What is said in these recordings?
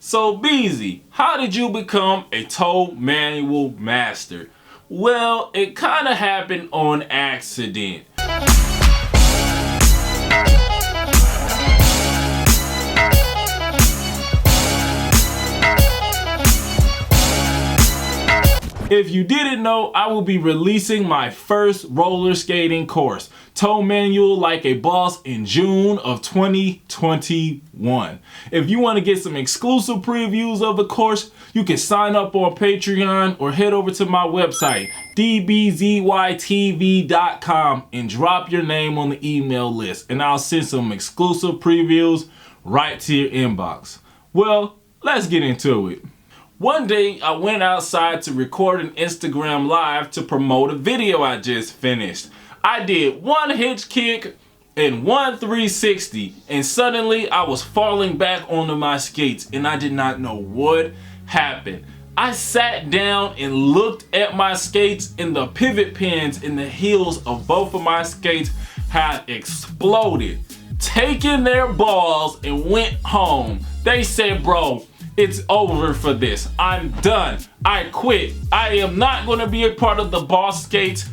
So BZ, how did you become a toe manual master? Well, it kind of happened on accident. If you didn't know, I will be releasing my first roller skating course, Toe Manual Like a Boss, in June of 2021. If you want to get some exclusive previews of the course, you can sign up on Patreon or head over to my website, dbzytv.com, and drop your name on the email list, and I'll send some exclusive previews right to your inbox. Well, let's get into it. One day, I went outside to record an Instagram live to promote a video I just finished. I did one hitch kick and one 360, and suddenly I was falling back onto my skates and I did not know what happened. I sat down and looked at my skates, and the pivot pins in the heels of both of my skates had exploded, taken their balls and went home. They said, "Bro, it's over for this. I'm done. I quit. I am not going to be a part of the boss skates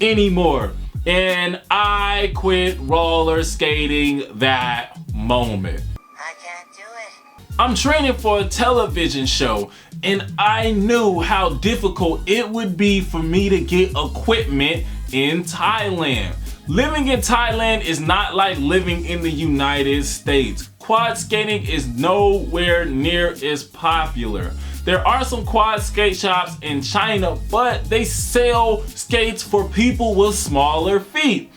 anymore." And I quit roller skating that moment. I can't do it. I'm training for a television show, and I knew how difficult it would be for me to get equipment in Thailand. Living in Thailand is not like living in the United States. Quad skating is nowhere near as popular. There are some quad skate shops in China, but they sell skates for people with smaller feet.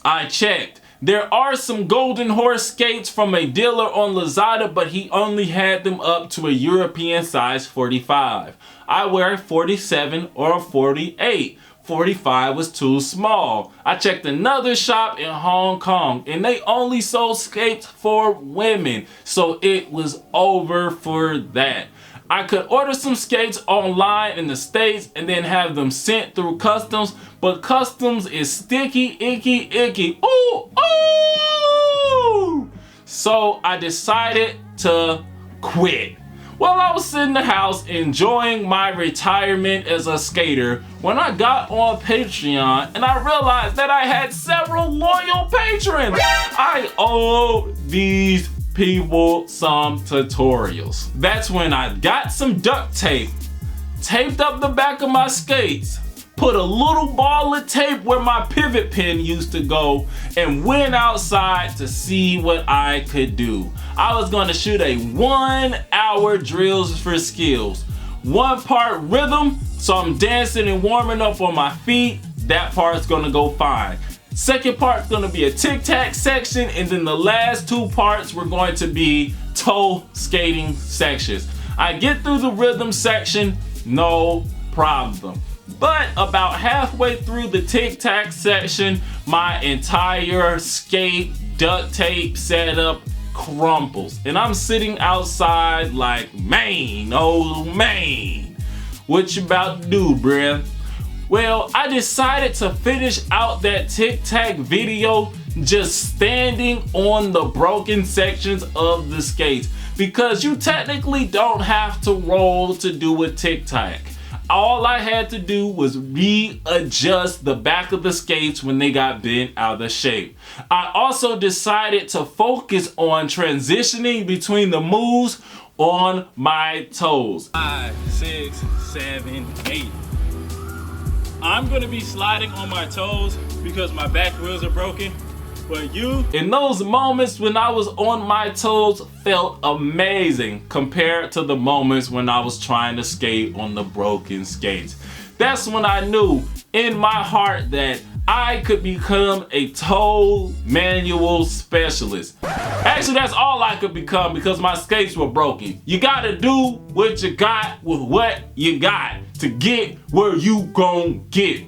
I checked. There are some Golden Horse skates from a dealer on Lazada, but he only had them up to a European size 45. I wear 47 or 48. 45 was too small. I checked another shop in Hong Kong and they only sold skates for women, so it was over for that. I could order some skates online in the States and then have them sent through customs, but customs is sticky, icky. Ooh, ooh! So I decided to quit. Well, I was sitting in the house enjoying my retirement as a skater when I got on Patreon and I realized that I had several loyal patrons. I owed these people some tutorials. That's when I got some duct tape, taped up the back of my skates, put a little ball of tape where my pivot pin used to go, and went outside to see what I could do. I was gonna shoot a 1 hour drills for skills. One part rhythm, so I'm dancing and warming up on my feet. That part's gonna go fine. Second part's gonna be a tic-tac section, and then the last two parts were going to be toe skating sections. I get through the rhythm section, no problem. But about halfway through the tic-tac section, my entire skate duct tape setup crumples. And I'm sitting outside like, man, oh man, what you about to do, bruh? Well, I decided to finish out that tic-tac video just standing on the broken sections of the skates, because you technically don't have to roll to do a tic-tac. All I had to do was readjust the back of the skates when they got bent out of shape. I also decided to focus on transitioning between the moves on my toes. 5, 6, 7, 8. I'm gonna be sliding on my toes because my back wheels are broken. But in those moments when I was on my toes, felt amazing compared to the moments when I was trying to skate on the broken skates. That's when I knew in my heart that I could become a toe manual specialist. Actually, that's all I could become because my skates were broken. You gotta do what you got with what you got to get where you gon' get.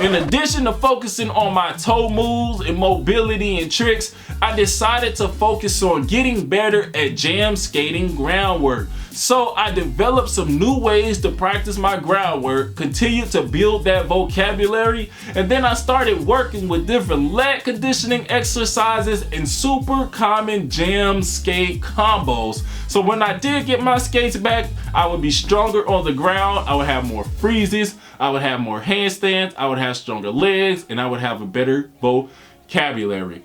In addition to focusing on my toe moves and mobility and tricks, I decided to focus on getting better at jam skating groundwork. So I developed some new ways to practice my groundwork, continued to build that vocabulary, and then I started working with different leg conditioning exercises and super common jam skate combos. So when I did get my skates back, I would be stronger on the ground, I would have more freezes, I would have more handstands, I would have stronger legs, and I would have a better vocabulary.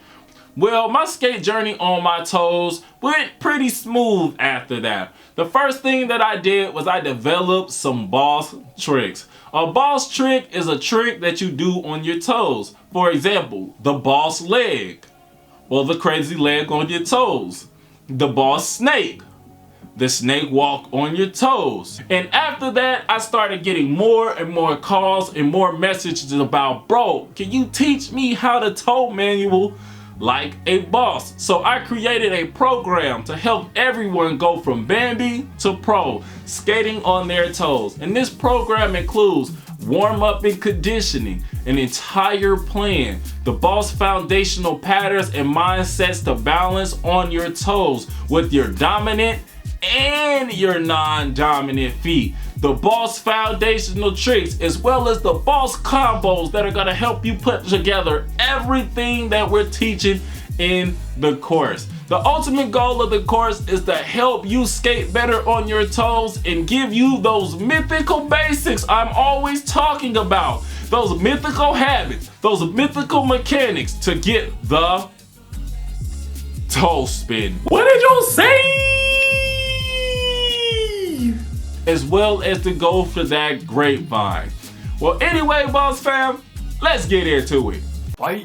Well, my skate journey on my toes went pretty smooth after that. The first thing that I did was I developed some boss tricks. A boss trick is a trick that you do on your toes. For example, the boss leg, or the crazy leg on your toes. The boss snake, the snake walk on your toes. And after that, I started getting more and more calls and more messages about, bro, can you teach me how to toe manual like a boss? So I created a program to help everyone go from Bambi to pro, skating on their toes. And this program includes warm-up and conditioning, an entire plan, the boss foundational patterns and mindsets to balance on your toes with your dominant and your non-dominant feet, the boss foundational tricks, as well as the boss combos that are going to help you put together everything that we're teaching in the course. The ultimate goal of the course is to help you skate better on your toes and give you those mythical basics I'm always talking about, those mythical habits, those mythical mechanics to get the toe spin. What did you say? As well as to go for that grapevine. Well, anyway, boss fam, let's get into it. Bye.